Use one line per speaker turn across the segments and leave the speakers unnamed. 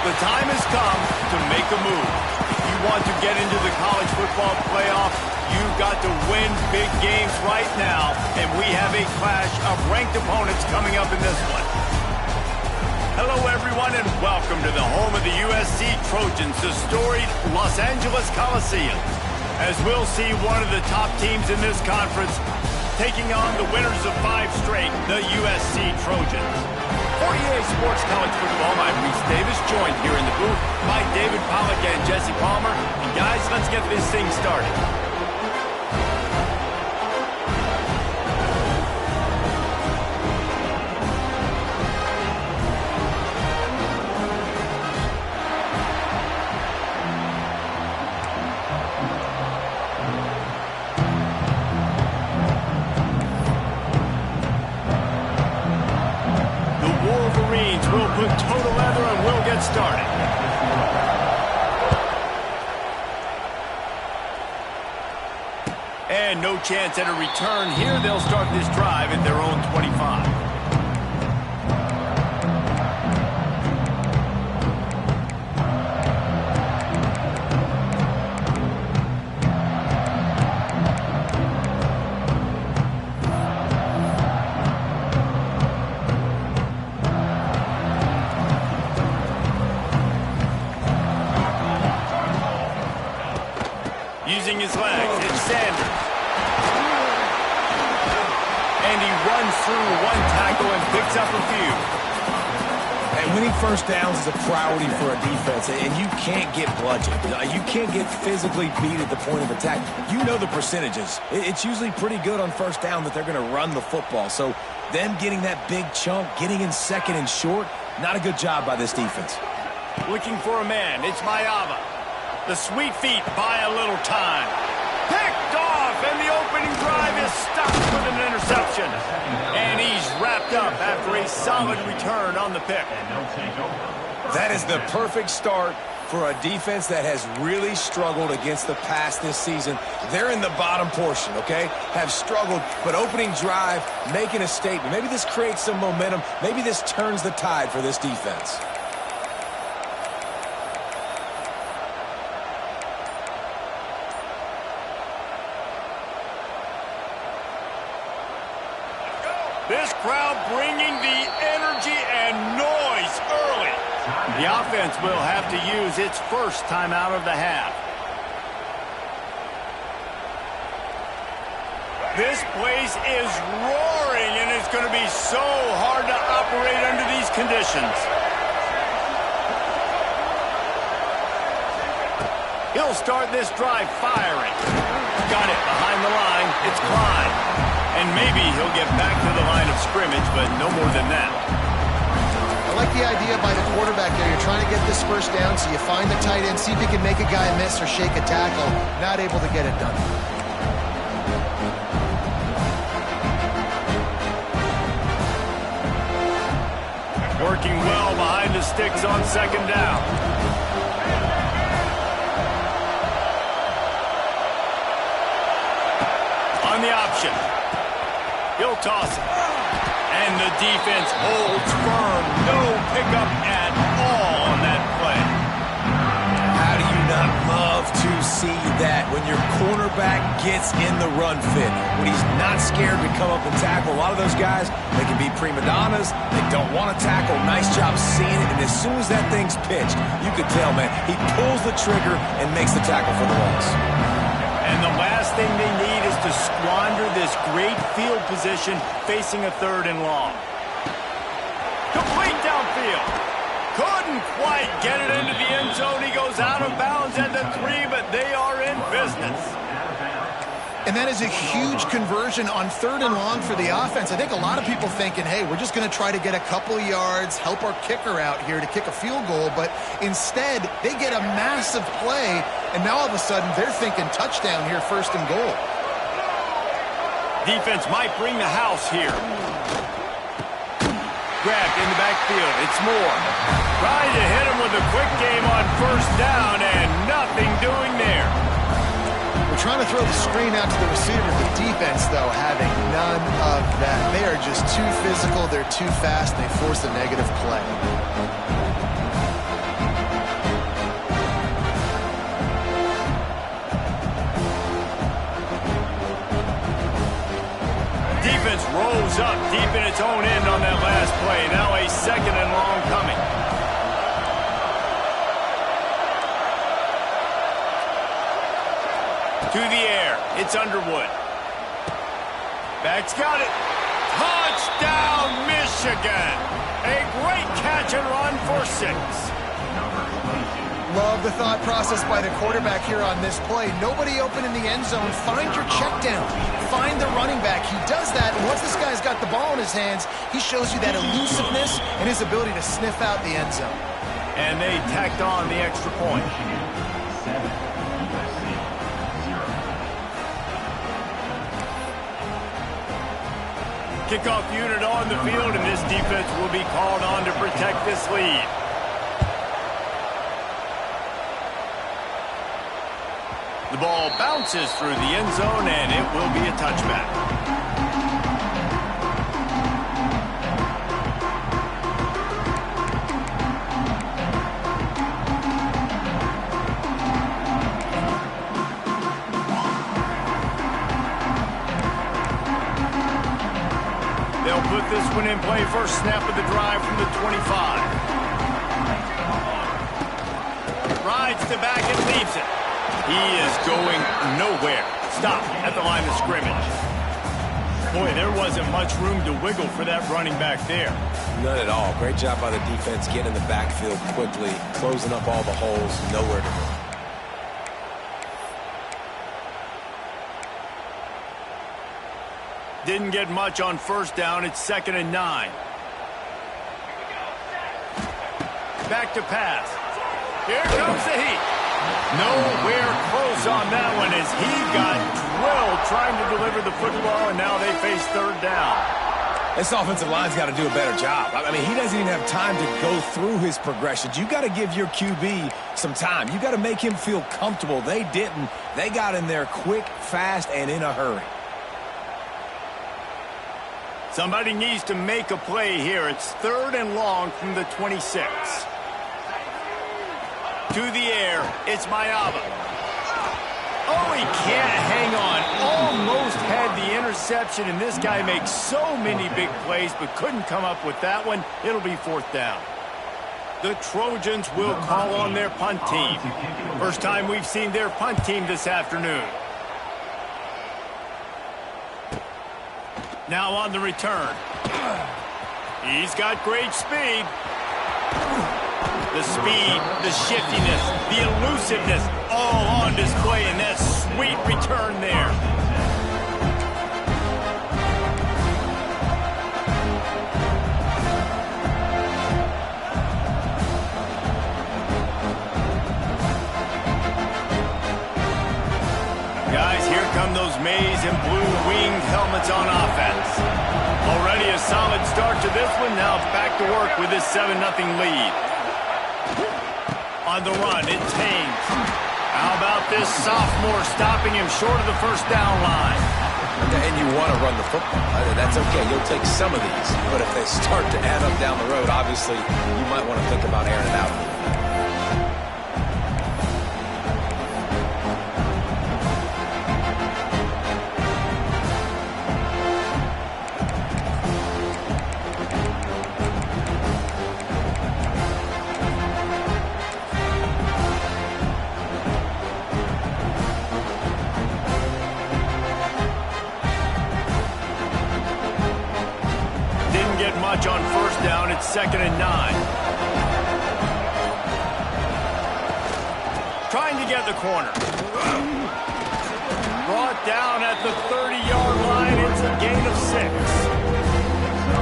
The time has come to make a move. If you want to get into the college football playoff, you've got to win big games right now, and we have a clash of ranked opponents coming up in this one. Hello, everyone, and welcome to the home of the USC Trojans, the storied Los Angeles Coliseum. As we'll see one of the top teams in this conference taking on the winners of 5 straight, the USC Trojans. For EA Sports College Football, I'm Reese Davis, joined here in the booth by David Pollack and Jesse Palmer. And guys, let's get this thing started. We'll put total leather and we'll get started. And no chance at a return here. They'll start this drive at their own 25. Using his legs, it's Sanders. And he runs through one tackle and picks up a few.
And winning first downs is a priority for a defense, and you can't get bludgeoned. You can't get physically beat at the point of attack. You know the percentages. It's usually pretty good on first down that they're going to run the football. So them getting that big chunk, getting in second and short, not a good job by this defense.
Looking for a man, it's Mayava. The sweet feet buy a little time. Picked off, and the opening drive is stopped with an interception. And he's wrapped up after a solid return on the pick.
That is the perfect start for a defense that has really struggled against the pass this season. They're in the bottom portion, okay? Have struggled, but opening drive, making a statement. Maybe this creates some momentum. Maybe this turns the tide for this defense.
This crowd bringing the energy and noise early. The offense will have to use its first timeout of the half. This place is roaring, and it's going to be so hard to operate under these conditions. He'll start this drive firing. Got it behind the line. It's Klein. And maybe he'll get back to the line of scrimmage, but no more than that.
I like the idea by the quarterback there. You're trying to get this first down, so you find the tight end, see if you can make a guy miss or shake a tackle. Not able to get it done.
Working well behind the sticks on second down. On the option. He'll toss it. And the defense holds firm. No pickup at all on that play.
How do you not love to see that when your cornerback gets in the run fit? When he's not scared to come up and tackle. A lot of those guys, they can be prima donnas. They don't want to tackle. Nice job seeing it. And as soon as that thing's pitched, you could tell, man, he pulls the trigger and makes the tackle for the loss.
And the last thing they need is to squander this great field position facing a 3rd and long. Complete downfield. Couldn't quite get it into the end zone. He goes out of bounds at the 3, but they are in business.
And that is a huge conversion on 3rd and long for the offense. I think a lot of people thinking, hey, we're just going to try to get a couple yards, help our kicker out here to kick a field goal. But instead, they get a massive play, and now all of a sudden they're thinking touchdown here, 1st and goal.
Defense might bring the house here. Grabbed in the backfield. It's Moore. Trying to hit him with a quick game on 1st down, and nothing doing there.
We're trying to throw the screen out to the receiver. The defense, though, having none of that. They are just too physical. They're too fast. They force a negative play.
To the air. It's Underwood. Back's got it. Touchdown, Michigan. A great catch and run for 6.
Love the thought process by the quarterback here on this play. Nobody open in the end zone. Find your check down. Find the running back. He does that, and once this guy's got the ball in his hands, he shows you that elusiveness and his ability to sniff out the end zone.
And they tacked on the extra point. Kickoff unit on the field, and this defense will be called on to protect this lead. The ball bounces through the end zone, and it will be a touchback. They'll put this one in play. First snap of the drive from the 25. Rides to back and leaves it. He is going nowhere. Stop at the line of scrimmage. Boy, there wasn't much room to wiggle for that running back there.
None at all. Great job by the defense getting in the backfield quickly, closing up all the holes, nowhere to go.
Didn't get much on first down. It's 2nd and 9. Back to pass. Here comes the heat. Nowhere close on that one as he got drilled trying to deliver the football, and now they face 3rd down.
This offensive line's got to do a better job. I mean, he doesn't even have time to go through his progressions. You got to give your QB some time. You got to make him feel comfortable. They didn't. They got in there quick, fast, and in a hurry.
Somebody needs to make a play here. It's 3rd and long from the 26. To the air, it's Mayaba. Oh, he can't hang on. Almost had the interception, and this guy makes so many big plays, but couldn't come up with that one. It'll be 4th down. The Trojans will call on their punt team. First time we've seen their punt team this afternoon. Now on the return. He's got great speed. The speed, the shiftiness, the elusiveness, all on display in that sweet return there. Guys, here come those maize and blue-winged helmets on offense. Already a solid start to this one. Now it's back to work with this 7-0 lead. On the run, it's Haynes. How about this sophomore stopping him short of the first down line?
And you want to run the football. That's okay. You'll take some of these. But if they start to add up down the road, obviously, you might want to think about airing it out.
On first down, it's 2nd and 9. Trying to get the corner. Brought down at the 30-yard line. It's a gain of 6.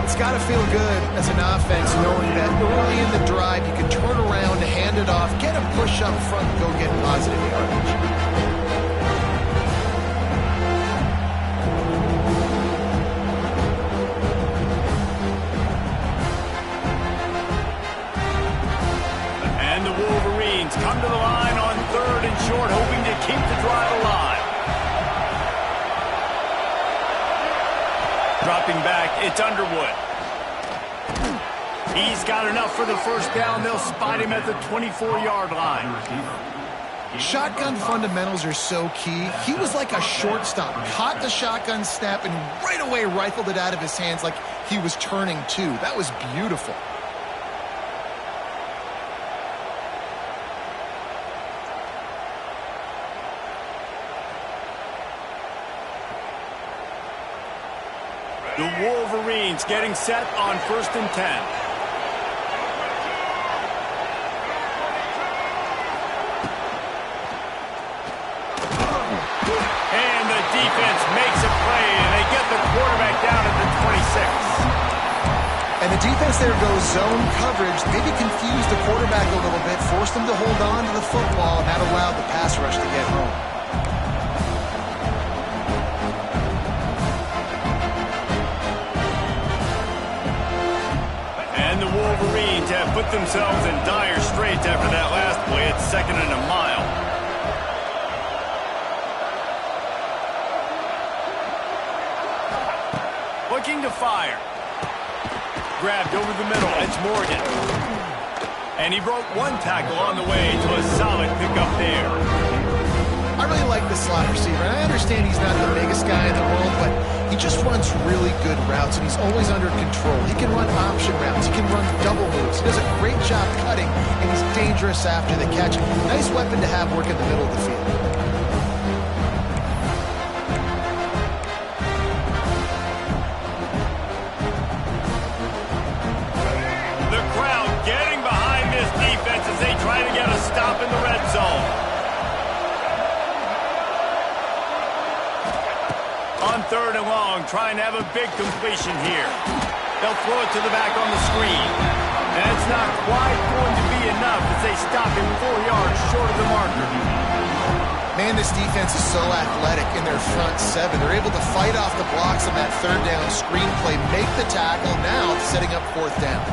It's got to feel good as an offense knowing that early in the drive you can turn around, hand it off, get a push up front, and go get positive yardage.
Come to the line on 3rd and short, hoping to keep the drive alive. Dropping back, it's Underwood. He's got enough for the first down. They'll spot him at the 24-yard line.
Shotgun fundamentals are so key. He was like a shortstop, caught the shotgun snap, and right away rifled it out of his hands like he was turning two. That was beautiful.
The Wolverines getting set on 1st and 10. And the defense makes a play, and they get the quarterback down at the 26.
And the defense there goes zone coverage, maybe confused the quarterback a little bit, forced him to hold on to the football, and that allowed the pass rush to get home.
And the Wolverines have put themselves in dire straits after that last play at 2nd and a mile. Looking to fire. Grabbed over the middle. It's Morgan. And he broke one tackle on the way to a solid pickup there.
I really like this slot receiver. And I understand he's not the biggest guy in the world, but he just runs really good routes, and he's always under control. He can run option routes. He can run double moves. He does a great job cutting, and he's dangerous after the catch. Nice weapon to have work in the middle of the field.
Trying to get a stop in the red zone. On 3rd and long, trying to have a big completion here. They'll throw it to the back on the screen. And it's not quite going to be enough as they stop him 4 yards short of the marker.
Man, this defense is so athletic in their front 7. They're able to fight off the blocks on that 3rd down screen play, make the tackle, now setting up 4th down.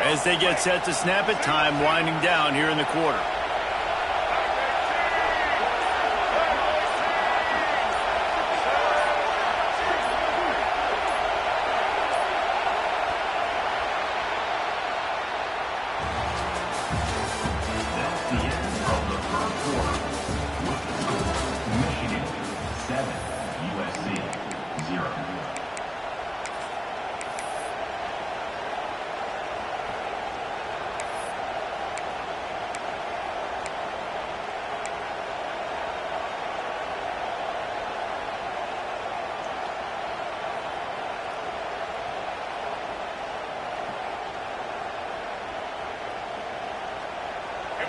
As they get set to snap it, time winding down here in the quarter.
That's the end of the 1st quarter. Michigan 7, USC 0.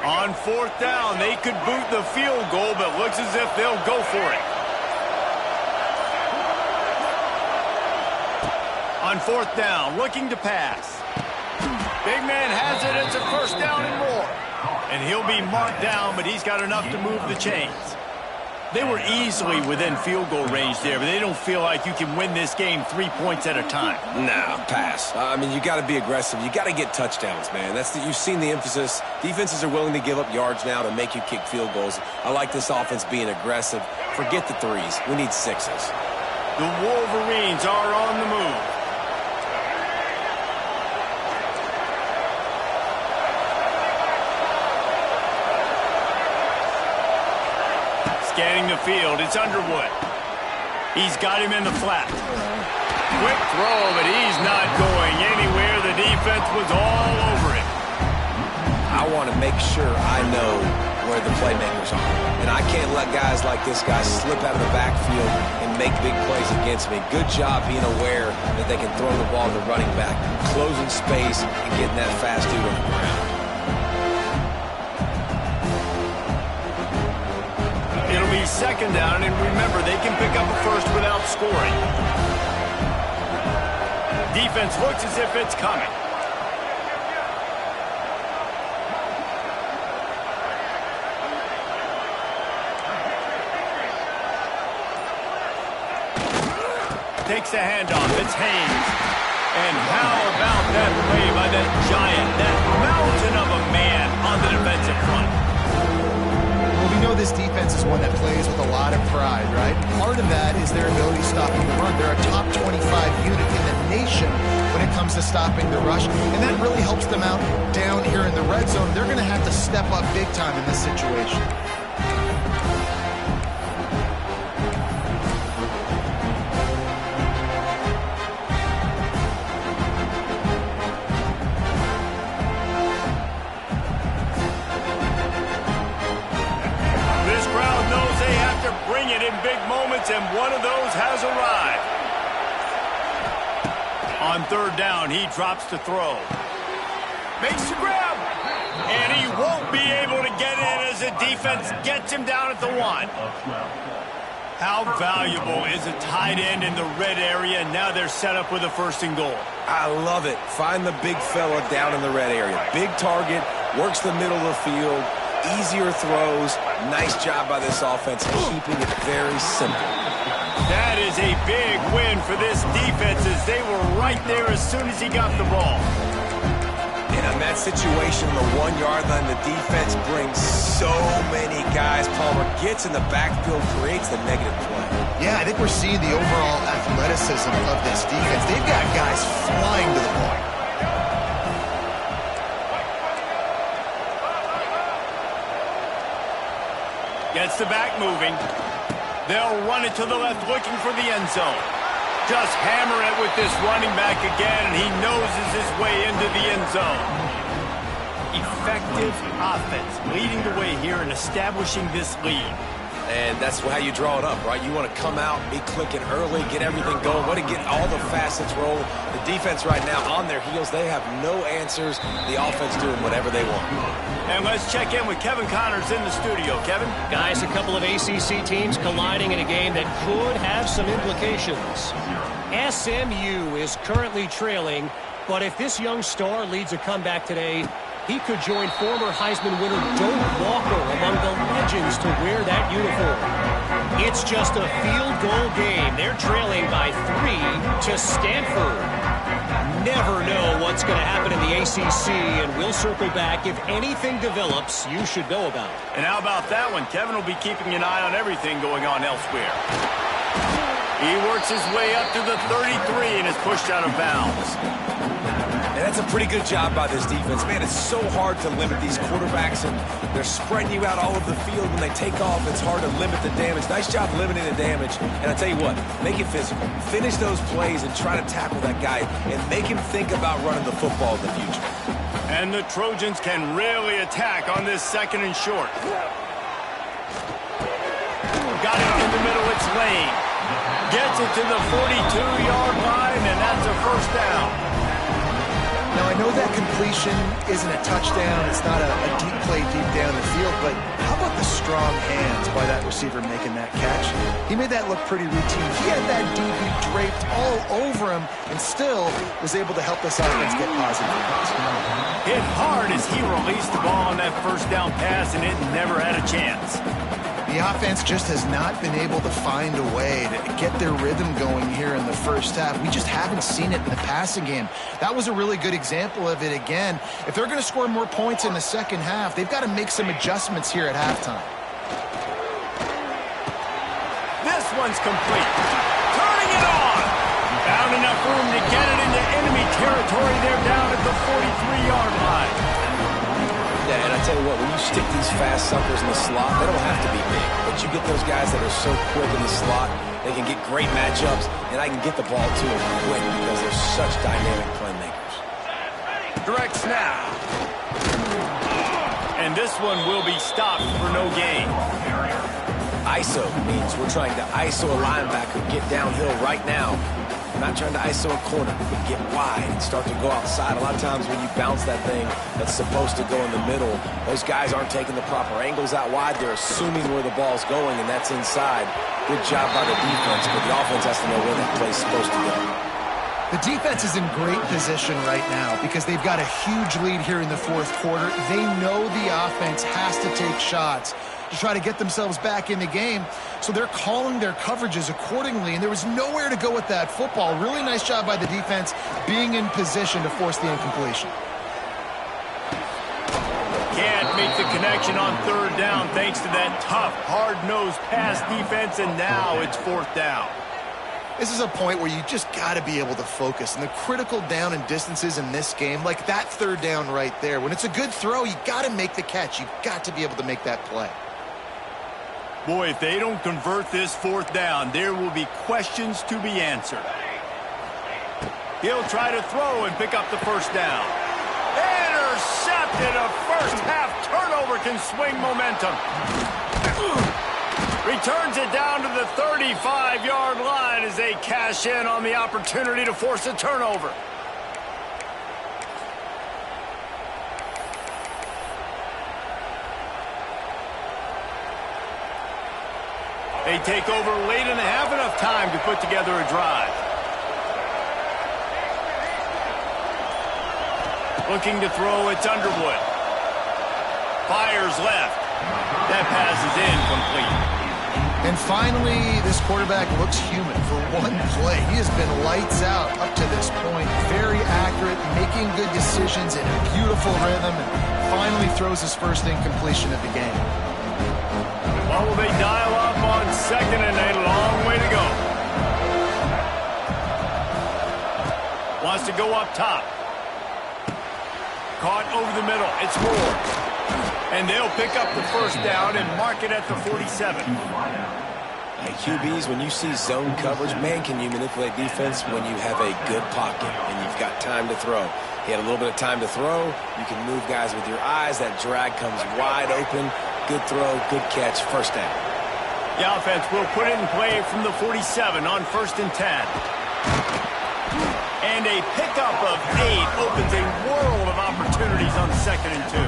On 4th down, they could boot the field goal, but looks as if they'll go for it. On 4th down, looking to pass. Big man has it. It's a 1st down and more. And he'll be marked down, but he's got enough to move the chains. They were easily within field goal range there, but they don't feel like you can win this game 3 points at a time.
Nah, pass. I mean, you got to be aggressive. You got to get touchdowns, man. You've seen the emphasis. Defenses are willing to give up yards now to make you kick field goals. I like this offense being aggressive. Forget the 3s. We need 6s.
The Wolverines are on the move. Scanning the field, it's Underwood. He's got him in the flat. Quick throw, but he's not going anywhere. The defense was all over him.
I want to make sure I know where the playmakers are. And I can't let guys like this guy slip out of the backfield and make big plays against me. Good job being aware that they can throw the ball to the running back, closing space, and getting that fast dude on the ground.
It'll be 2nd down, and remember, they can pick up a 1st without scoring. Defense looks as if it's coming. Takes the handoff. It's Haynes. And how about that play by that giant, that mountain of a man on the defensive front?
Well, we know this defense is one that plays with a lot of pride, right? Part of that is their ability stopping the run. They're a top 25 unit in the nation when it comes to stopping the rush, and that really helps them out down here in the red zone. They're going to have to step up big time in this situation.
Bring it in big moments, and one of those has arrived. On third down, he drops to throw. Makes the grab. And he won't be able to get in as the defense gets him down at the 1. How valuable is a tight end in the red area? Now they're set up with a 1st and goal.
I love it. Find the big fella down in the red area. Big target, works the middle of the field. Easier throws. Nice job by this offense, keeping it very simple.
That is a big win for this defense as they were right there as soon as he got the ball.
And on that situation, the 1-yard line, the defense brings so many guys. Palmer gets in the backfield, creates the negative play.
Yeah, I think we're seeing the overall athleticism of this defense. They've got guys flying to the ball.
Gets the back moving. They'll run it to the left, looking for the end zone. Just hammer it with this running back again, and he noses his way into the end zone. Effective offense, leading the way here and establishing this lead.
And that's how you draw it up, right? You want to come out, be clicking early, get everything going, want to get all the facets rolling. The defense right now on their heels, they have no answers. The offense doing whatever they want.
And let's check in with Kevin Connors in the studio. Kevin?
Guys, a couple of ACC teams colliding in a game that could have some implications. SMU is currently trailing, but if this young star leads a comeback today, he could join former Heisman winner Doak Walker among the legends to wear that uniform. It's just a field goal game. They're trailing by 3 to Stanford. Never know what's going to happen in the ACC, and we'll circle back if anything develops you should know about.
And how about that one? Kevin will be keeping an eye on everything going on elsewhere. He works his way up to the 33 and is pushed out of bounds.
And that's a pretty good job by this defense. Man, it's so hard to limit these quarterbacks, and they're spreading you out all over the field. When they take off, it's hard to limit the damage. Nice job limiting the damage. And I tell you what, make it physical. Finish those plays and try to tackle that guy and make him think about running the football in the future.
And the Trojans can really attack on this 2nd and short. Got it in the middle, it's Lane. Gets it to the 42-yard line, and that's a 1st down.
Now, I know that completion isn't a touchdown. It's not a deep play deep down the field, but how about the strong hands by that receiver making that catch? He made that look pretty routine. He had that DB draped all over him and still was able to help this offense get positive points.
Hit hard as he released the ball on that 1st down pass, and it never had a chance.
The offense just has not been able to find a way to get their rhythm going here in the 1st half. We just haven't seen it in the passing game. That was a really good example of it again. If they're going to score more points in the 2nd half, they've got to make some adjustments here at halftime.
This one's complete. Turning it on. Found enough room to get it into enemy territory. They're down at the 43-yard line.
Yeah, and I tell you what, when you stick these fast suckers in the slot, they don't have to be big. But you get those guys that are so quick in the slot, they can get great matchups, and I can get the ball to them quick because they're such dynamic playmakers.
Direct snap. And this one will be stopped for no gain.
ISO means we're trying to ISO a linebacker, get downhill right now. We're not trying to ISO a corner, but get wide and start to go outside. A lot of times when you bounce that thing that's supposed to go in the middle, those guys aren't taking the proper angles out wide. They're assuming where the ball's going, and that's inside. Good job by the defense, but the offense has to know where that play's supposed to go.
The defense is in great position right now because they've got a huge lead here in the 4th quarter. They know the offense has to take shots to try to get themselves back in the game. So they're calling their coverages accordingly, and there was nowhere to go with that football. Really nice job by the defense being in position to force the incompletion.
Can't make the connection on 3rd down thanks to that tough, hard-nosed pass defense, and now it's 4th down.
This is a point where you just got to be able to focus. And the critical down and distances in this game, like that third down right there, when it's a good throw, you got to make the catch. You got to be able to make that play.
Boy, if they don't convert this fourth down, there will be questions to be answered. He'll try to throw and pick up the first down. Intercepted. A first half turnover can swing momentum. Returns it down to the 35-yard line as they cash in on the opportunity to force a turnover. They take over late and have enough time to put together a drive. Looking to throw, it's Underwood. Fires left. That pass is incomplete.
And finally, this quarterback looks human for one play. He has been lights out up to this point. Very accurate, making good decisions in a beautiful rhythm, and finally throws his first incompletion of the game.
Well, will they dial up on second and a long way to go? Wants to go up top. Caught over the middle. It's Moore. And they'll pick up the first down and mark it at the 47.
Hey, QBs, when you see zone coverage, man, can you manipulate defense when you have a good pocket and you've got time to throw. He had a little bit of time to throw. You can move guys with your eyes. That drag comes wide open. Good throw, good catch, first down.
The offense will put it in play from the 47 on 1st and 10. And a pickup of 8 opens a world of opportunities on 2nd and 2.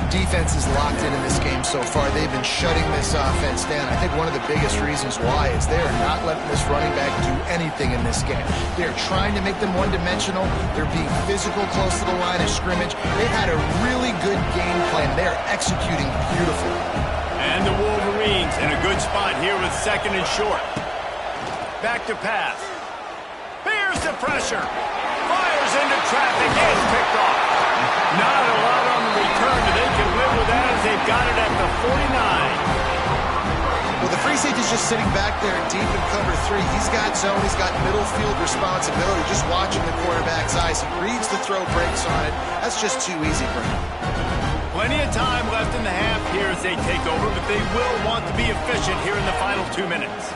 Defense is locked in this game so far. They've been shutting this offense down. I think one of the biggest reasons why is they are not letting this running back do anything in this game. They're trying to make them one-dimensional. They're being physical close to the line of scrimmage. They've had a really good game plan. They're executing beautifully.
And the Wolverines in a good spot here with 2nd and short. Back to pass. Here's the pressure. Fires into traffic. It's picked off. Not a lot on the return, but they can live with that as they've got it at the 49.
Well, the free safety's just sitting back there deep in cover 3. He's got zone. He's got middle field responsibility. Just watching the quarterback's eyes. He reads the throw, breaks on it. That's just too easy for him.
Plenty of time left in the half here as they take over, but they will want to be efficient here in the final 2 minutes.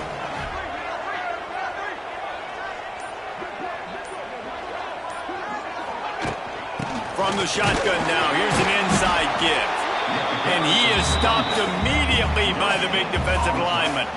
From the shotgun now, here's an inside give. And he is stopped immediately by the big defensive lineman.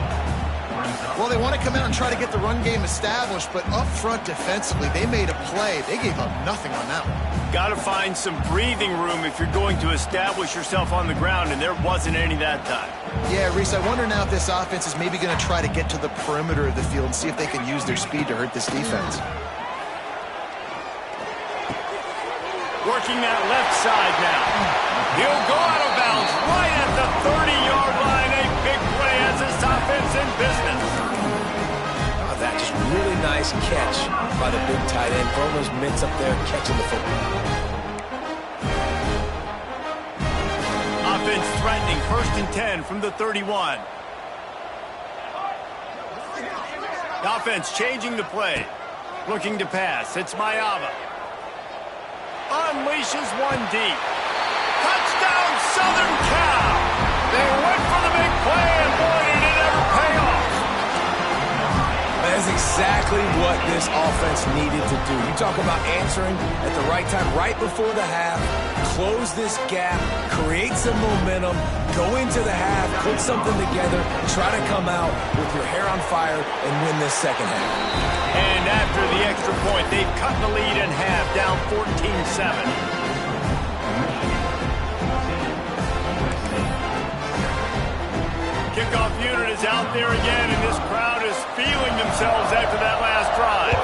Well, they want to come out and try to get the run game established, but up front defensively, they made a play. They gave up nothing on that one.
Got to find some breathing room if you're going to establish yourself on the ground, and there wasn't any that time.
Yeah, Reese, I wonder now if this offense is maybe going to try to get to the perimeter of the field and see if they can use their speed to hurt this defense.
Working that left side now. He'll go out of bounds right at the 30-yard line. A big play as this offense in business.
Oh, that just really nice catch by the big tight end. Throwing those mitts up there, catching the football.
Offense threatening 1st and 10 from the 31. The offense changing the play. Looking to pass. It's Mayava. Unleashes one deep. Touchdown, Southern Cal. They went for the big play, and boy, did it ever pay off.
That is exactly what this offense needed to do. You talk about answering at the right time, right before the half, close this gap, create some momentum, go into the half, put something together, try to come out with your hair on fire and win this second half.
And after the extra point, they've cut the lead in half, down 14-7. Kickoff unit is out there again, and this crowd is feeling themselves after that last drive.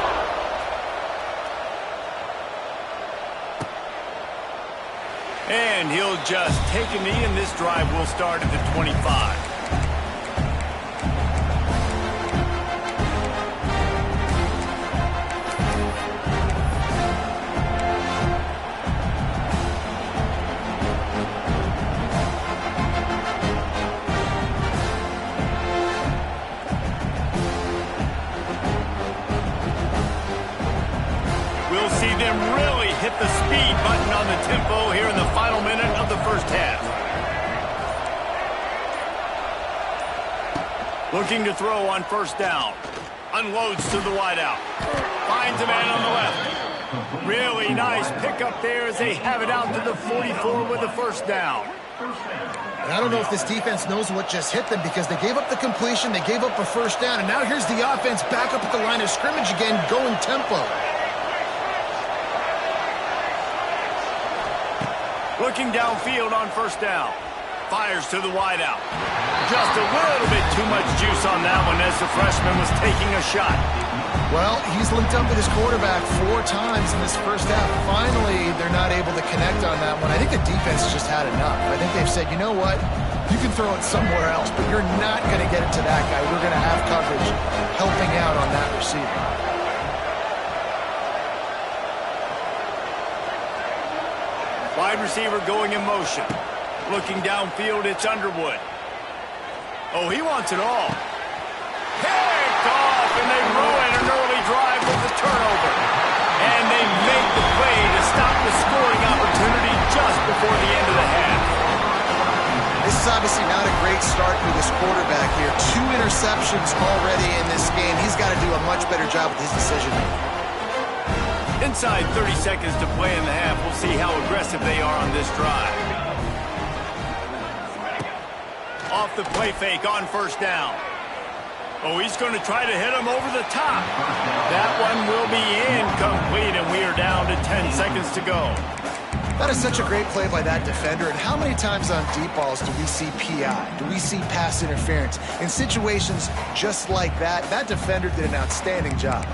And he'll just take a knee, and this drive will start at the 25. them really hit the speed button on the tempo here in the final minute of the first half. Looking to throw on first down. Unloads to the wideout. Finds a man on the left. Really nice pickup there as they have it out to the 44 with the first down.
And I don't know if this defense knows what just hit them because they gave up the completion, they gave up a first down, and now here's the offense back up at the line of scrimmage again, going tempo.
Looking downfield on first down. Fires to the wideout. Just a little bit too much juice on that one as the freshman was taking a shot.
Well, he's linked up with his quarterback 4 times in this first half. Finally, they're not able to connect on that one. I think the defense just had enough. I think they've said, you know what? You can throw it somewhere else, but you're not going to get it to that guy. We're going to have coverage helping out on that receiver.
Wide receiver going in motion. Looking downfield, it's Underwood. Oh, he wants it all. Picked off, and they ruin an early drive with the turnover. And they make the play to stop the scoring opportunity just before the end of the half.
This is obviously not a great start for this quarterback here. 2 interceptions already in this game. He's got to do a much better job with his decision-making.
Inside 30 seconds to play in the half. We'll see how aggressive they are on this drive. Off the play fake on first down. Oh, he's going to try to hit him over the top. That one will be incomplete, and we are down to 10 seconds to go.
That is such a great play by that defender. And how many times on deep balls do we see PI? Do we see pass interference? In situations just like that, that defender did an outstanding job.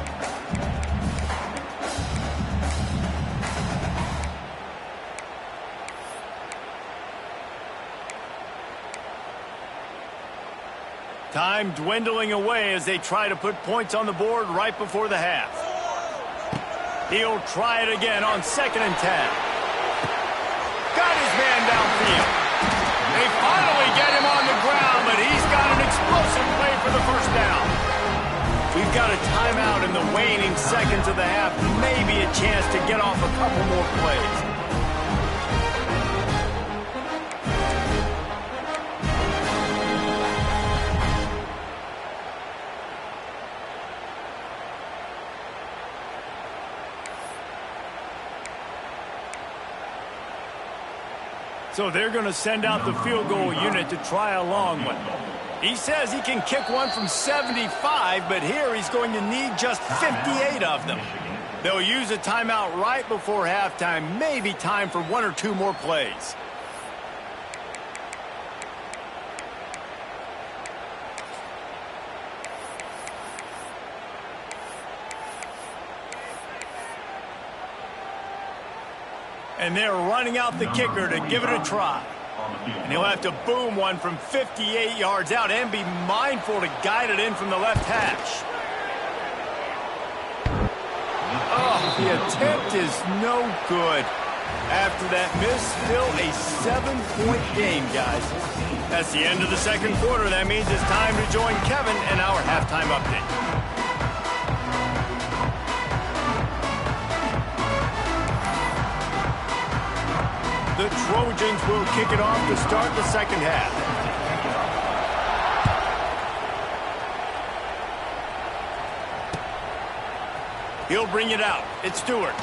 Time dwindling away as they try to put points on the board right before the half. He'll try it again on 2nd and 10. Got his man downfield. They finally get him on the ground, but he's got an explosive play for the first down. We've got a timeout in the waning seconds of the half. Maybe a chance to get off a couple more plays. So they're going to send out the field goal unit to try a long one. He says he can kick one from 75, but here he's going to need just 58 of them. They'll use a timeout right before halftime, maybe time for 1 or 2 more plays. And they're running out the kicker to give it a try. And he'll have to boom one from 58 yards out and be mindful to guide it in from the left hash. Oh, the attempt is no good. After that miss, still a 7-point game, guys. That's the end of the second quarter. That means it's time to join Kevin in our halftime update. The Trojans will kick it off to start the second half. He'll bring it out. It's Stewart.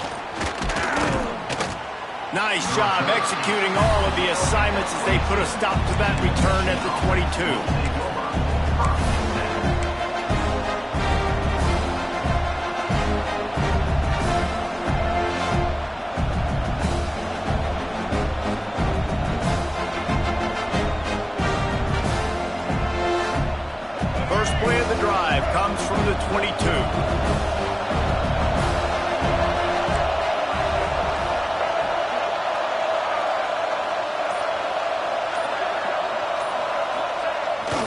Nice job executing all of the assignments as they put a stop to that return at the 22. Play of the drive comes from the 22.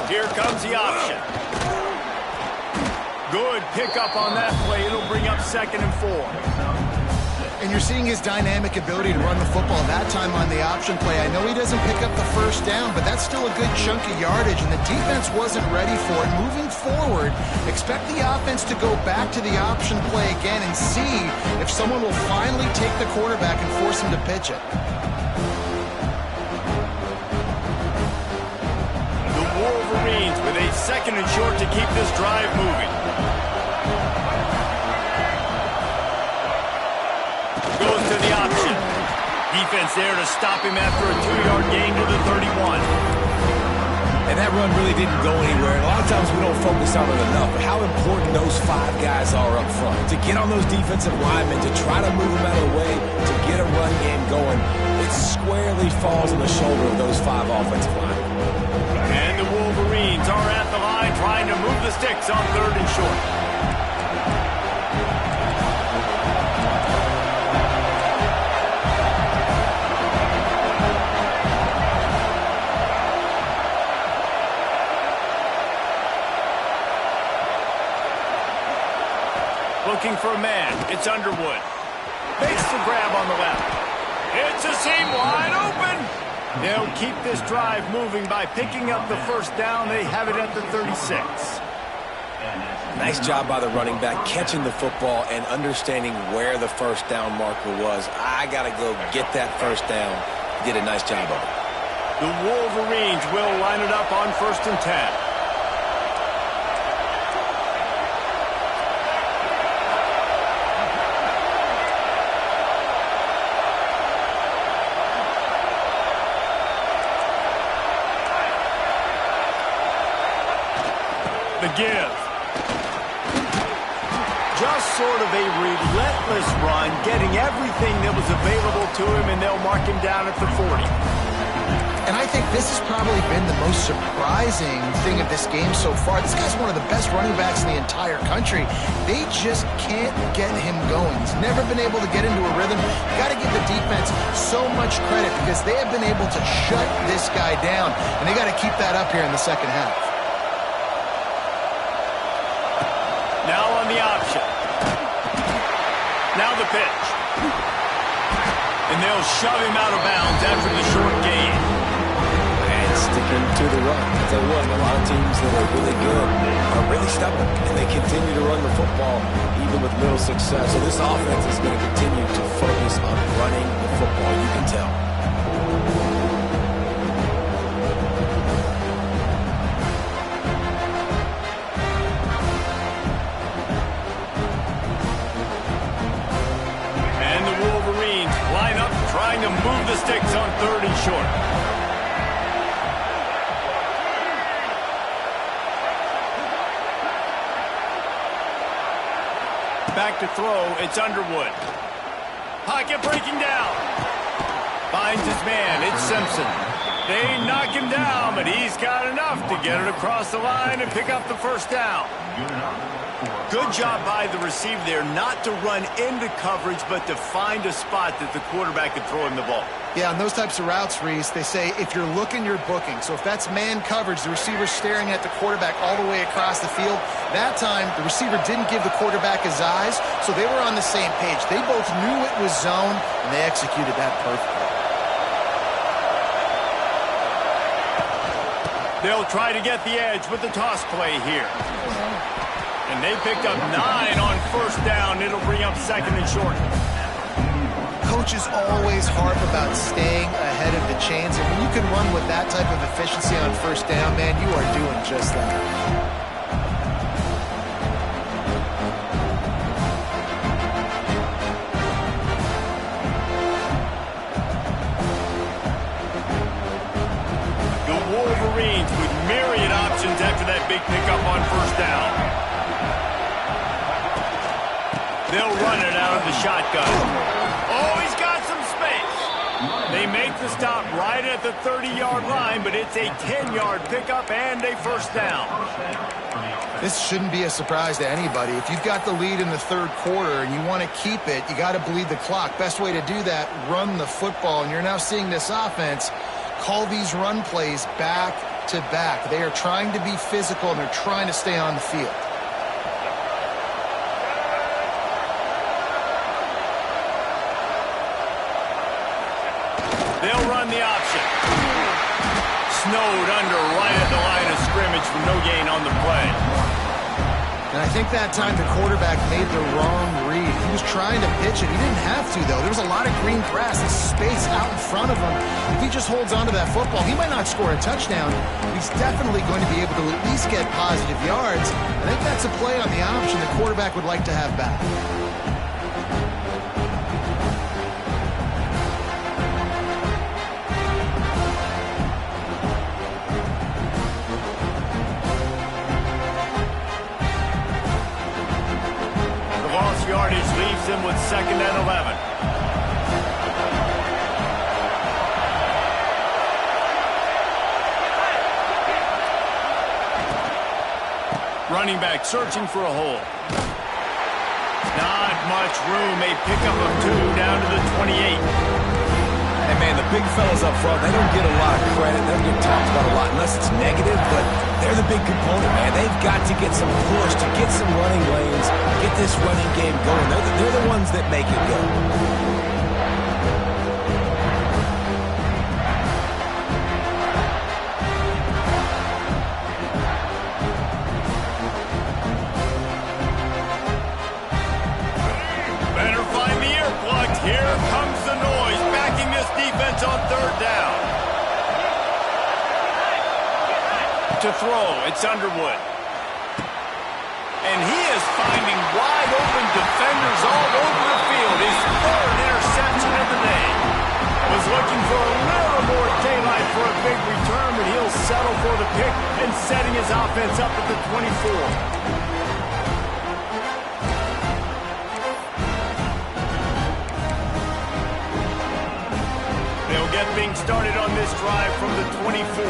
Here comes the option. Good pickup on that play. It'll bring up 2nd and 4.
And you're seeing his dynamic ability to run the football, that time on the option play. I know he doesn't pick up the first down, but that's still a good chunk of yardage, and the defense wasn't ready for it. Moving forward, expect the offense to go back to the option play again and see if someone will finally take the quarterback and force him to pitch it.
The Wolverines with a 2nd and short to keep this drive moving. Goes to the option. Defense there to stop him after a 2-yard gain to the 31.
And that run really didn't go anywhere. And a lot of times we don't focus on it enough, but how important those 5 guys are up front. To get on those defensive linemen, to try to move them out of the way, to get a run game going, it squarely falls on the shoulder of those 5 offensive linemen.
And the Wolverines are at the line trying to move the sticks on 3rd and short. Looking for a man. It's Underwood. Makes the grab on the left. It's a seam wide open. They'll keep this drive moving by picking up the first down. They have it at the 36.
Nice job by the running back, catching the football and understanding where the first down marker was. I got to go get that first down. Did a nice job of it.
The Wolverines will line it up on 1st and 10. The give. Just sort of a relentless run, getting everything that was available to him, and they'll mark him down at the 40.
And I think this has probably been the most surprising thing of this game so far. This guy's one of the best running backs in the entire country. They just can't get him going. He's never been able to get into a rhythm. You got to give the defense so much credit because they have been able to shut this guy down, and they got to keep that up here in the second half.
Now on the option. Now the pitch. And they'll shove him out of bounds after the short gain.
And sticking to the run. I'll tell you what, a lot of teams that are really good are really stubborn, and they continue to run the football even with little success. So this offense is going to continue to focus on running the football. You can tell.
Trying to move the sticks on 3rd and short. Back to throw, it's Underwood. Pocket breaking down. Finds his man, it's Simpson. They knock him down, but he's got enough to get it across the line and pick up the first down. Good job by the receiver there not to run into coverage, but to find a spot that the quarterback could throw him the ball.
Yeah, on those types of routes, Reese, they say if you're looking, you're booking. So if that's man coverage, the receiver's staring at the quarterback all the way across the field. That time, the receiver didn't give the quarterback his eyes, so they were on the same page. They both knew it was zone, and they executed that perfectly.
They'll try to get the edge with the toss play here. And they picked up 9 on first down. It'll bring up 2nd and short.
Coaches always harp about staying ahead of the chains, and when you can run with that type of efficiency on first down, man, you are doing just that.
The Wolverines with myriad options after that big pickup on first down. They'll run it out of the shotgun. Oh, he's got some space. They make the stop right at the 30-yard line, but it's a 10-yard pickup and a first down.
This shouldn't be a surprise to anybody. If you've got the lead in the third quarter and you want to keep it, you got to bleed the clock. Best way to do that, run the football. And you're now seeing this offense call these run plays back to back. They are trying to be physical, and they're trying to stay on the field.
They'll run the option. Snowed under right at the line of scrimmage for no gain on the play.
And I think that time the quarterback made the wrong read. He was trying to pitch it. He didn't have to, though. There was a lot of green grass and space out in front of him. If he just holds on to that football, he might not score a touchdown, but he's definitely going to be able to at least get positive yards. I think that's a play on the option the quarterback would like to have back.
Yardage leaves him with 2nd and 11. Running back searching for a hole. Not much room. A pickup of 2 down to the 28.
Hey, man, the big fellas up front, they don't get a lot of credit. They don't get talked about a lot unless it's negative, but they're the big component, man. They've got to get some push, to get some running lanes, get this running game going. They're the ones that make it go.
Better find the earplugs. Here comes the noise, backing this defense on 3rd down. To throw, it's Underwood. And he is finding wide open defenders all over the field. His 3rd interception of the day. Was looking for a little more daylight for a big return, but he'll settle for the pick and setting his offense up at the 24. They'll get things started on this drive from the 24.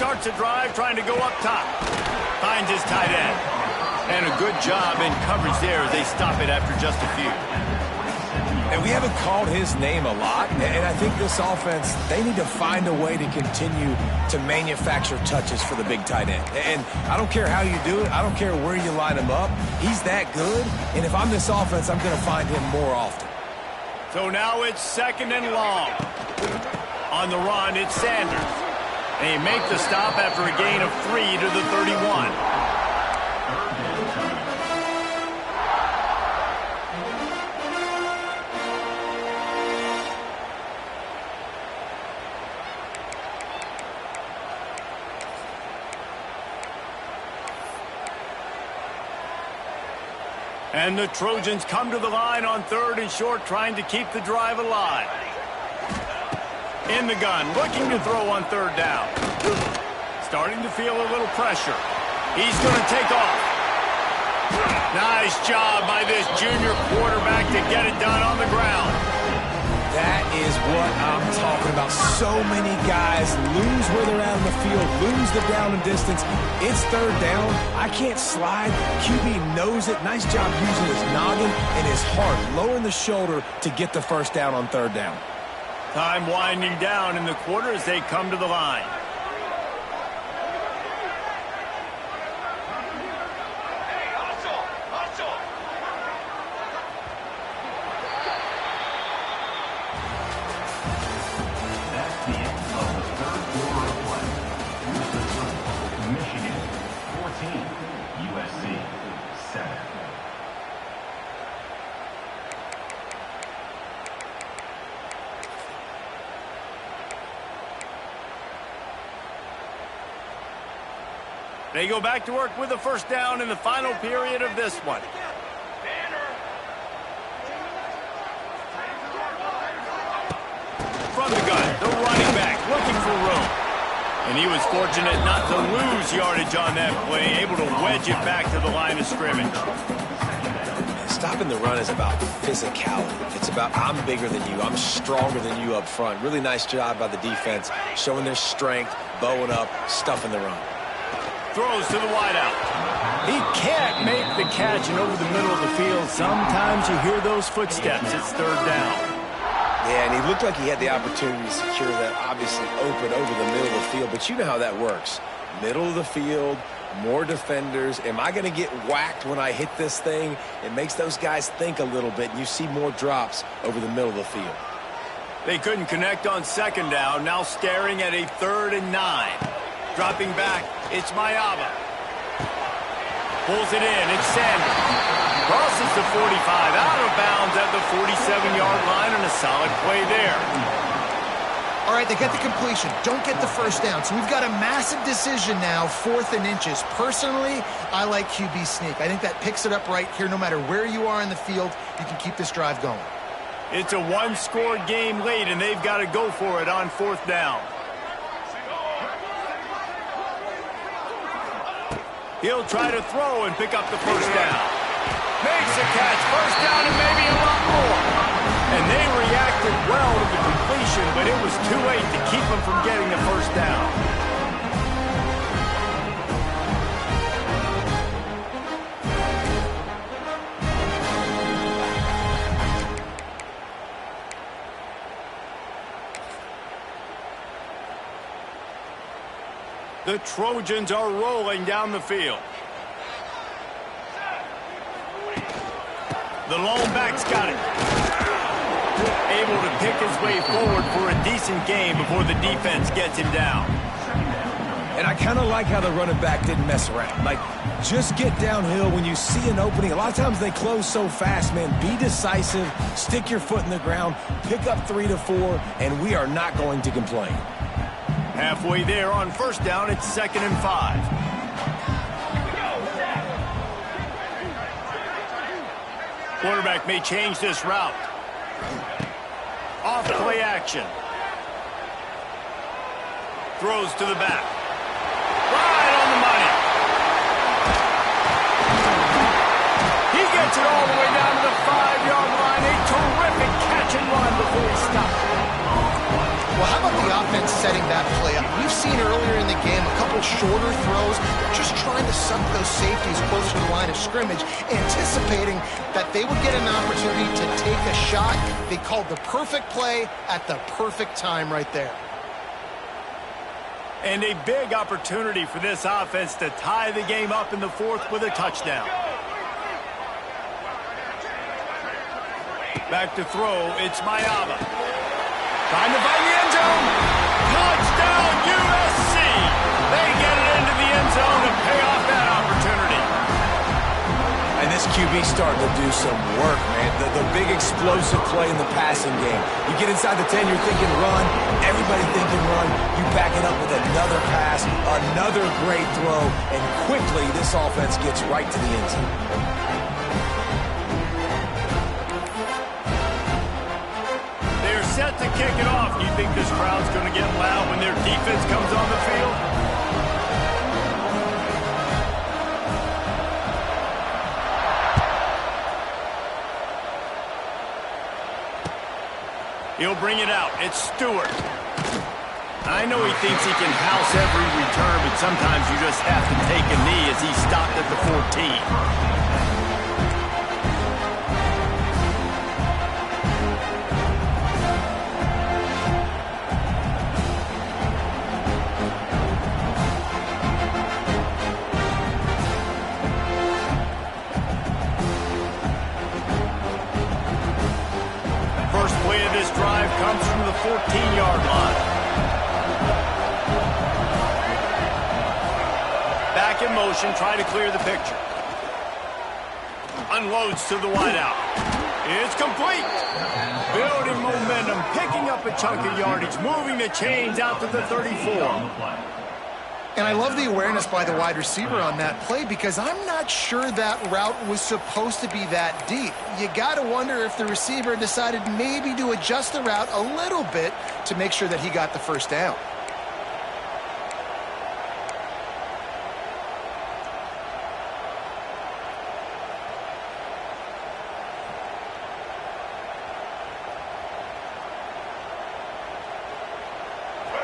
Starts a drive trying to go up top. Finds his tight end. And a good job in coverage there as they stop it after just a few.
And we haven't called his name a lot, and I think this offense, they need to find a way to continue to manufacture touches for the big tight end. And I don't care how you do it. I don't care where you line him up. He's that good, and if I'm this offense, I'm going to find him more often.
So now it's 2nd and long. On the run, it's Sanders. They make the stop after a gain of 3 to the 31. And the Trojans come to the line on 3rd and short, trying to keep the drive alive. In the gun, looking to throw on 3rd down. Starting to feel a little pressure. He's going to take off. Nice job by this junior quarterback to get it done on the ground.
That is what I'm talking about. So many guys lose where they're at on the field, lose the down and distance. It's 3rd down. I can't slide. QB knows it. Nice job using his noggin and his heart, lowering the shoulder to get the 1st down on 3rd down.
Time winding down in the quarter as they come to the line.
That's the end of the 3rd quarter of play. Michigan 14, USC 7.
They go back to work with a 1st down in the final period of this one. From the gun, the running back looking for room. And he was fortunate not to lose yardage on that play, able to wedge it back to the line of scrimmage.
Stopping the run is about physicality. It's about I'm bigger than you. I'm stronger than you up front. Really nice job by the defense, showing their strength, bowing up, stuffing the run.
Throws to the wideout. He can't make the catch, and over the middle of the field, sometimes you hear those footsteps. It's 3rd down.
Yeah, and he looked like he had the opportunity to secure that, obviously open over the middle of the field, but you know how that works. Middle of the field, More defenders. Am I going to get whacked when I hit this thing? It makes those guys think a little bit, and you see more drops over the middle of the field.
They couldn't connect on second down. Now staring at a 3rd and 9. Dropping back, it's Mayaba. Pulls it in, it's Sanders. Crosses the 45, out of bounds at the 47-yard line, and a solid play there.
All right, they get the completion. Don't get the first down. So we've got a massive decision now, 4th and inches. Personally, I like QB sneak. I think that picks it up right here. No matter where you are in the field, you can keep this drive going.
It's a one-score game late, and they've got to go for it on 4th down. He'll try to throw and pick up the first down. Makes a catch, first down, and maybe a lot more. And they reacted well to the completion, but it was too late to keep them from getting the first down. The Trojans are rolling down the field. The lone back's got it. Able to pick his way forward for a decent game before the defense gets him down.
And I kind of like how the running back didn't mess around. Like, just get downhill when you see an opening. A lot of times they close so fast, man. Be decisive, stick your foot in the ground, pick up 3 to 4, and we are not going to complain.
Halfway there on first down, it's 2nd and 5. Quarterback may change this route. Off play action. Throws to the back. Right on the money. He gets it all the way down to the 5-yard line. A terrific catch and run before he stops.
Well, how about the offense setting that play up? We've seen earlier in the game a couple shorter throws, just trying to suck those safeties closer to the line of scrimmage, anticipating that they would get an opportunity to take a shot. They called the perfect play at the perfect time right there.
And a big opportunity for this offense to tie the game up in the 4th with a touchdown. Back to throw, it's Mayaba. Trying to find the end zone. Touchdown, USC. They get it into the end zone to pay off that opportunity.
And this QB starting to do some work, man. The big explosive play in the passing game. You get inside the 10, you're thinking run. Everybody thinking run. You back it up with another pass, another great throw, and quickly this offense gets right to the end zone.
Set to kick it off. Do you think this crowd's going to get loud when their defense comes on the field? He'll bring it out. It's Stewart. I know he thinks he can house every return, but sometimes you just have to take a knee as he stopped at the 14. Comes from the 14-yard line. Back in motion, trying to clear the picture. Unloads to the wideout. It's complete. Building momentum, picking up a chunk of yardage, moving the chains out to the 34.
And I love the awareness by the wide receiver on that play because I'm not sure that route was supposed to be that deep. You got to wonder if the receiver decided maybe to adjust the route a little bit to make sure that he got the first down.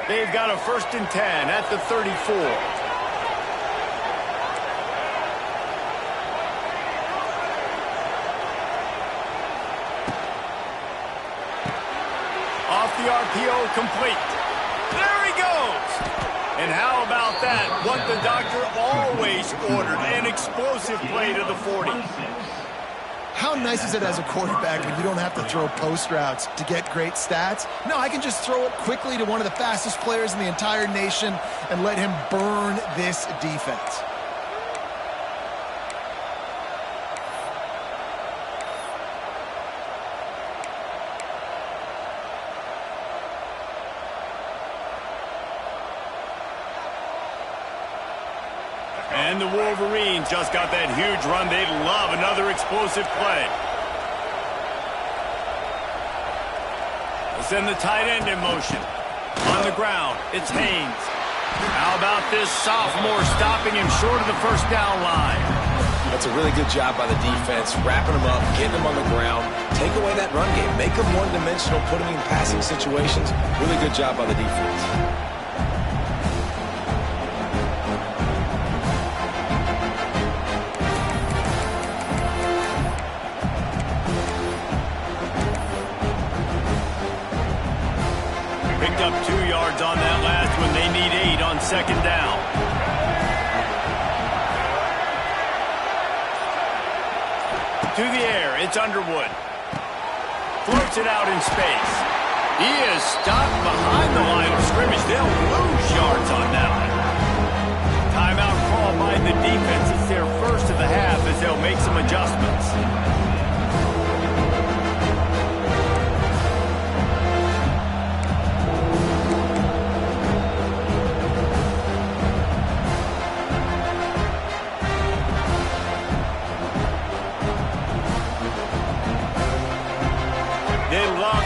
They've got a 1st and 10 at the 34. Off the RPO, complete. There he goes. And how about that? What the doctor always ordered, an explosive play to the 40.
How nice is it as a quarterback when you don't have to throw post routes to get great stats? No, I can just throw it quickly to one of the fastest players in the entire nation and let him burn this defense.
And the Wolverines just got that huge run. They'd love another explosive play. They'll send the tight end in motion. On the ground, it's Haynes. How about this sophomore stopping him short of the first down line?
That's a really good job by the defense, wrapping him up, getting him on the ground, take away that run game, make him one-dimensional, put him in passing situations. Really good job by the defense.
Picked up 2 yards on that last one. They need 8 on second down. To the air, it's Underwood. Floats it out in space. He is stopped behind the line of scrimmage. They'll lose yards on that one. Timeout called by the defense. It's their first of the half as they'll make some adjustments.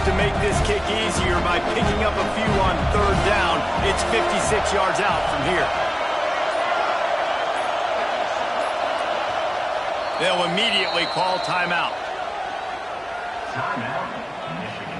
To make this kick easier by picking up a few on third down. It's 56 yards out from here. They'll immediately call timeout.
Timeout, Michigan.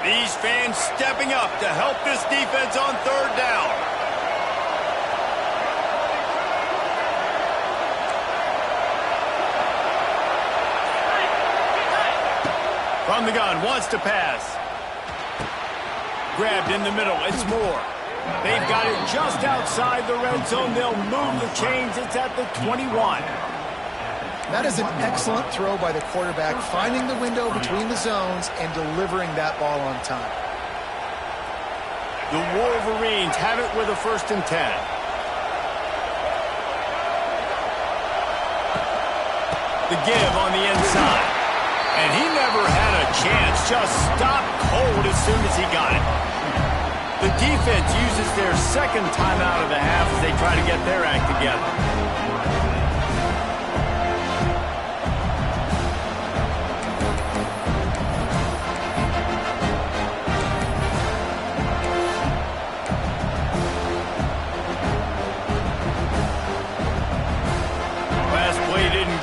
These fans stepping up to help this defense on third down. From the gun, wants to pass. Grabbed in the middle, it's Moore. They've got it just outside the red zone. They'll move the chains. It's at the 21.
That is an excellent throw by the quarterback, finding the window between the zones and delivering that ball on time.
The Wolverines have it with a 1st and 10. The give on the inside. And he never had a chance, just stopped cold as soon as he got it. The defense uses their second timeout of the half as they try to get their act together.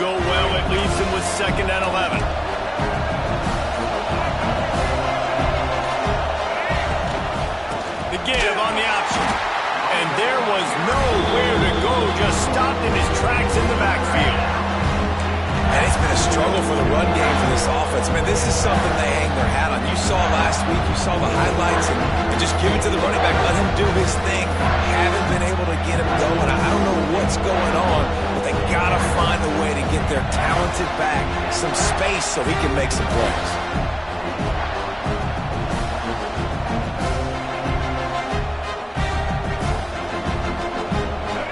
Go well, it leaves them with 2nd and 11. The give on the option. And there was nowhere to go, just stopped in his tracks in the backfield.
And it's been a struggle for the run game for this offense. Man, this is something they hang their hat on. You saw last week, you saw the highlights, and just give it to the running back. Let him do his thing. Haven't been able to get him going. I don't know what's going on, but they got to find a way to get their talented back some space so he can make some plays.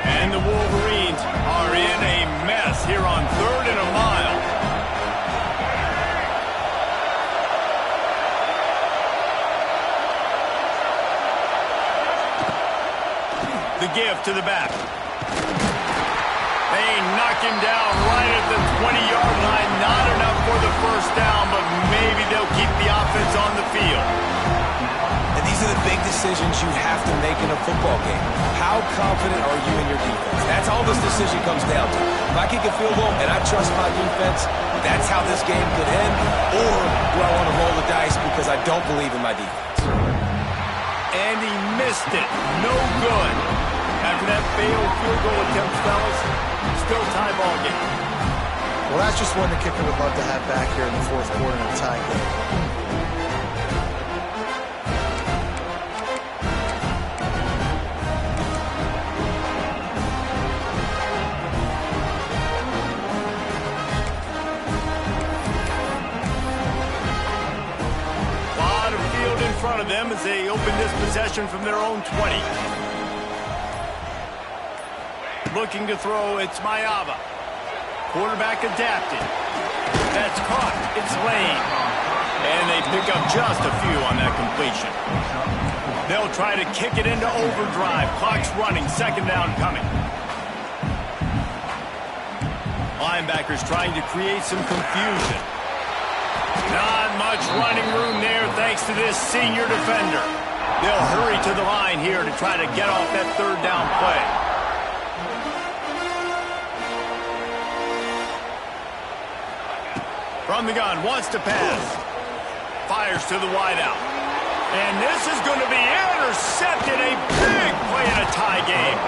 And the Wolverines are in a mess here on 3rd and a mile. The give to the back. They knock him down right at the 20-yard line. Not enough for the first down, but maybe they'll keep the offense on the field.
And these are the big decisions you have to make in a football game. How confident are you in your defense? That's all this decision comes down to. If I kick a field goal and I trust my defense, that's how this game could end. Or do I want to roll the dice because I don't believe in my defense?
and he missed it. No good. After that failed field goal attempt, fellas, still tie ball game.
Well, that's just one the kicker would love to have back here in the fourth quarter in a tie game.
In front of them as they open this possession from their own 20. Looking to throw, it's Mayava. Quarterback adapted. That's caught. It's Lane. And they pick up just a few on that completion. They'll try to kick it into overdrive. Clock's running. Second down coming. Linebackers trying to create some confusion. Not much running room there thanks to this senior defender. They'll hurry to the line here to try to get off that third down play. From the gun, wants to pass. Fires to the wideout. And this is going to be intercepted. A big play in a tie game.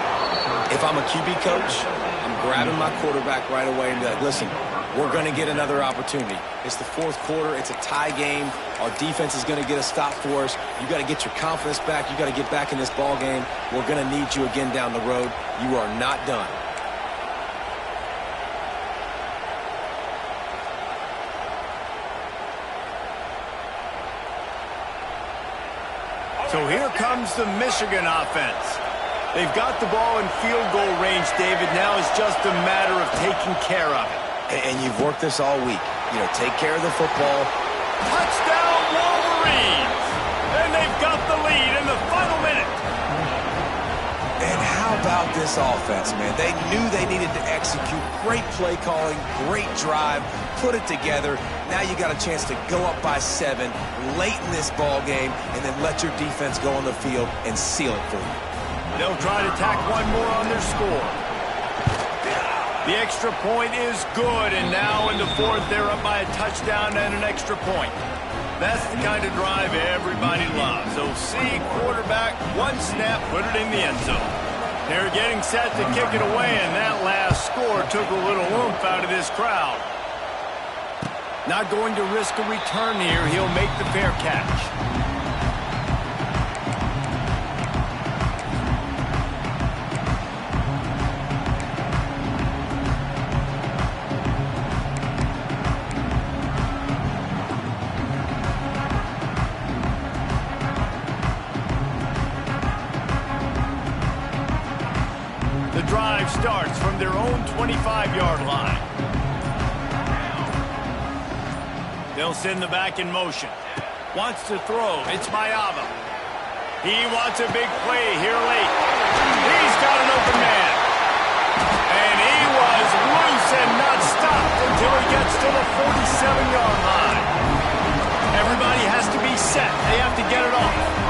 If I'm a QB coach, I'm grabbing my quarterback right away and be like, listen, we're going to get another opportunity. It's the fourth quarter. It's a tie game. Our defense is going to get a stop for us. You got to get your confidence back. You got to get back in this ball game. We're going to need you again down the road. You are not done.
So here comes the Michigan offense. They've got the ball in field goal range, David. Now it's just a matter of taking care of it.
And you've worked this all week. You know, take care of the football.
Touchdown, Wolverines! And they've got the lead in the final minute.
And how about this offense, man? They knew they needed to execute. Great play calling, great drive, put it together. Now you got a chance to go up by 7 late in this ball game and then let your defense go on the field and seal it for you.
They'll try to tack one more on their score. The extra point is good, and now in the fourth, they're up by a touchdown and an extra point. That's the kind of drive everybody loves. OC quarterback, one snap, put it in the end zone. They're getting set to kick it away, and that last score took a little oomph out of this crowd. Not going to risk a return here. He'll make the fair catch. The drive starts from their own 25-yard line. They'll send the back in motion. Wants to throw. It's Mayava. He wants a big play here late. He's got an open man. And he was loose and not stopped until he gets to the 47-yard line. Everybody has to be set. They have to get it off.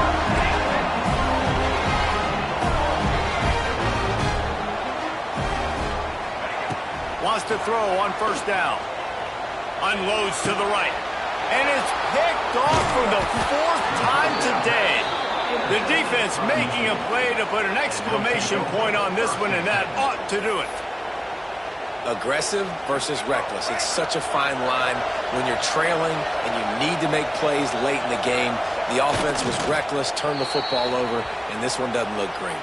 Wants to throw on first down. Unloads to the right. And it's picked off for the fourth time today. The defense making a play to put an exclamation point on this one, and that ought to do it.
Aggressive versus reckless. It's such a fine line when you're trailing and you need to make plays late in the game. The offense was reckless, turned the football over, and this one doesn't look great.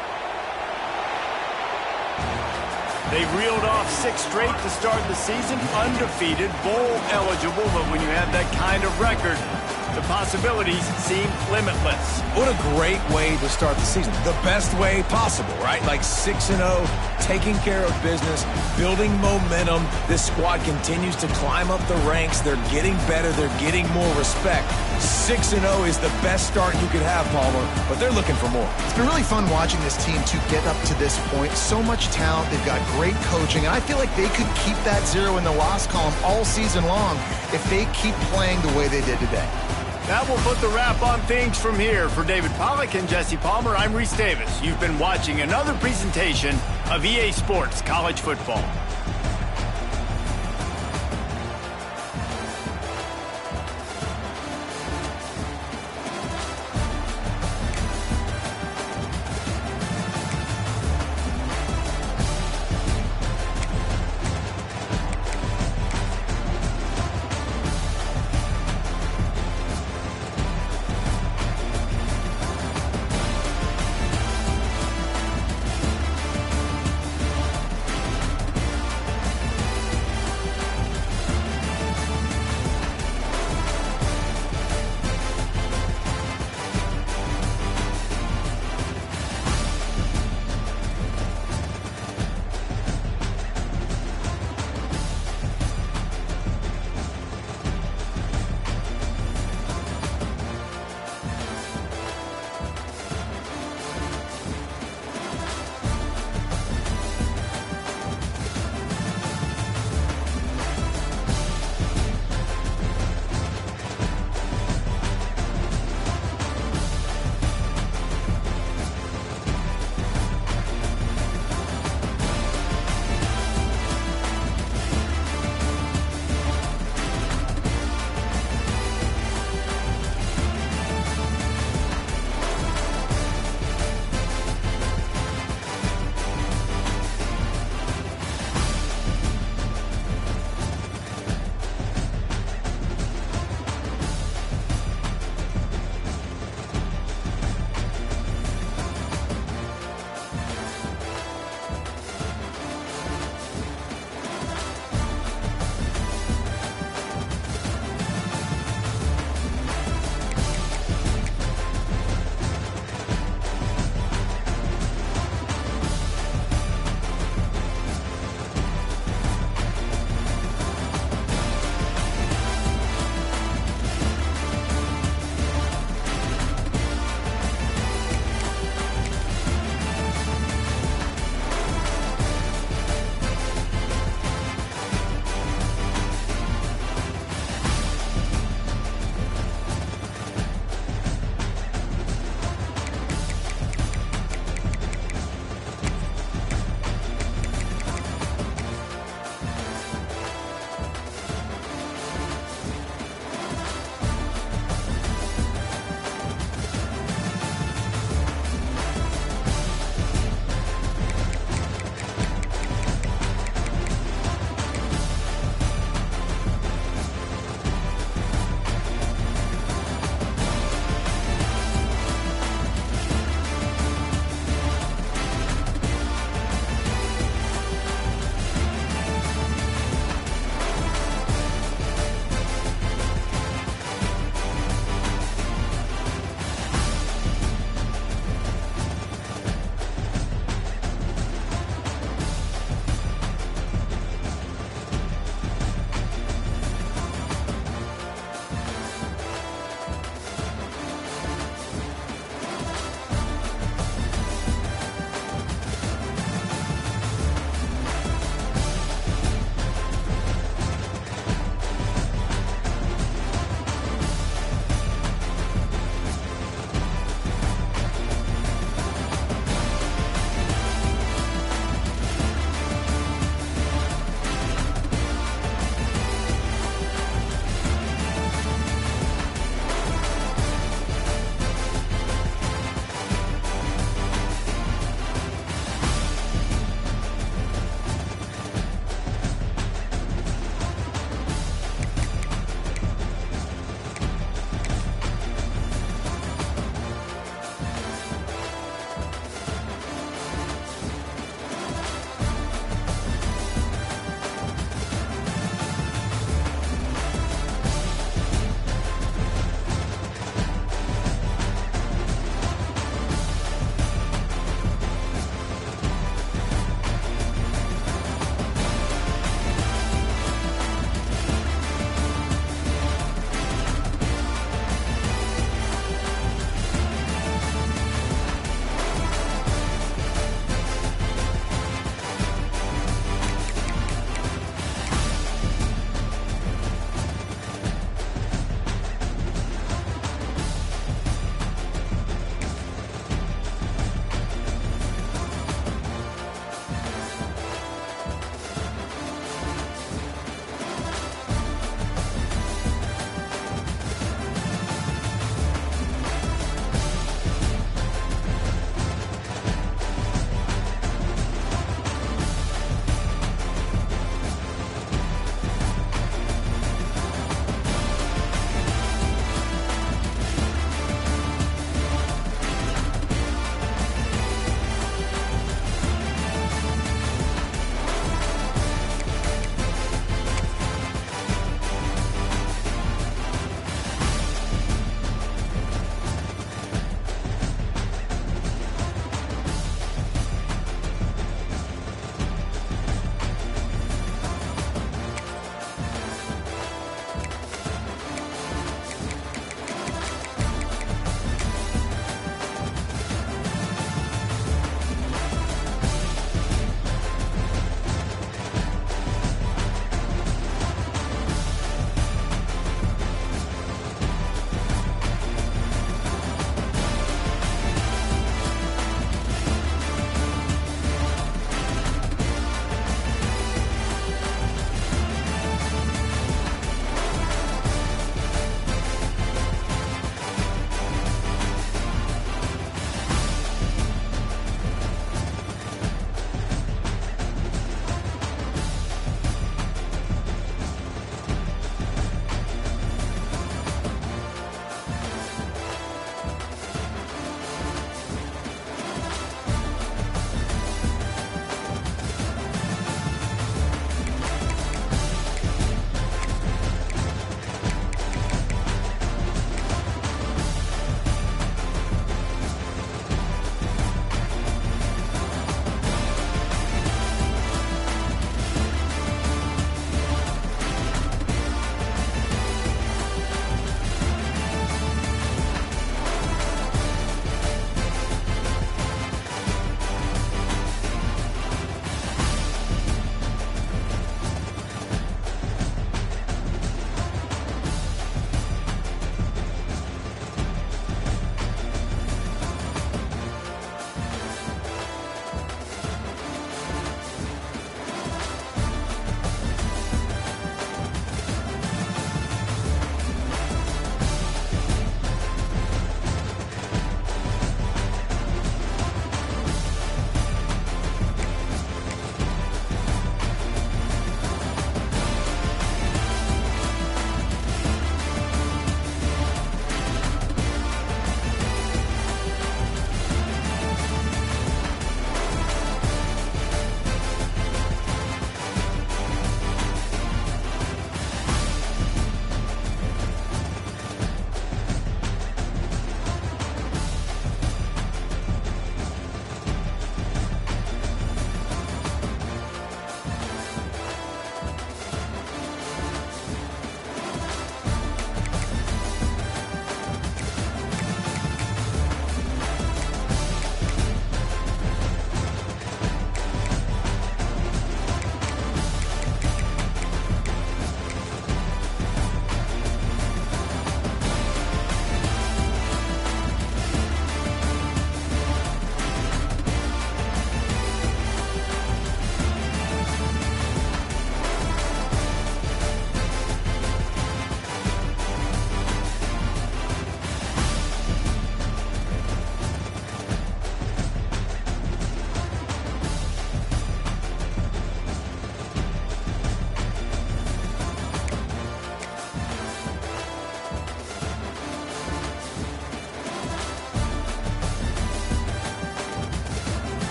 They reeled off 6 straight to start the season, undefeated, bowl eligible, but when you have that kind of record, the possibilities seem limitless.
What a great way to start the season. The best way possible, right? Like 6-0, taking care of business, building momentum. This squad continues to climb up the ranks. They're getting better. They're getting more respect. 6-0 is the best start you could have, Palmer, but they're looking for more.
It's been really fun watching this team to get up to this point. So much talent. They've got great coaching, and I feel like they could keep that 0 in the loss column all season long if they keep playing the way they did today.
That will put the wrap on things from here. For David Pollack and Jesse Palmer, I'm Reese Davis. You've been watching another presentation of EA Sports College Football.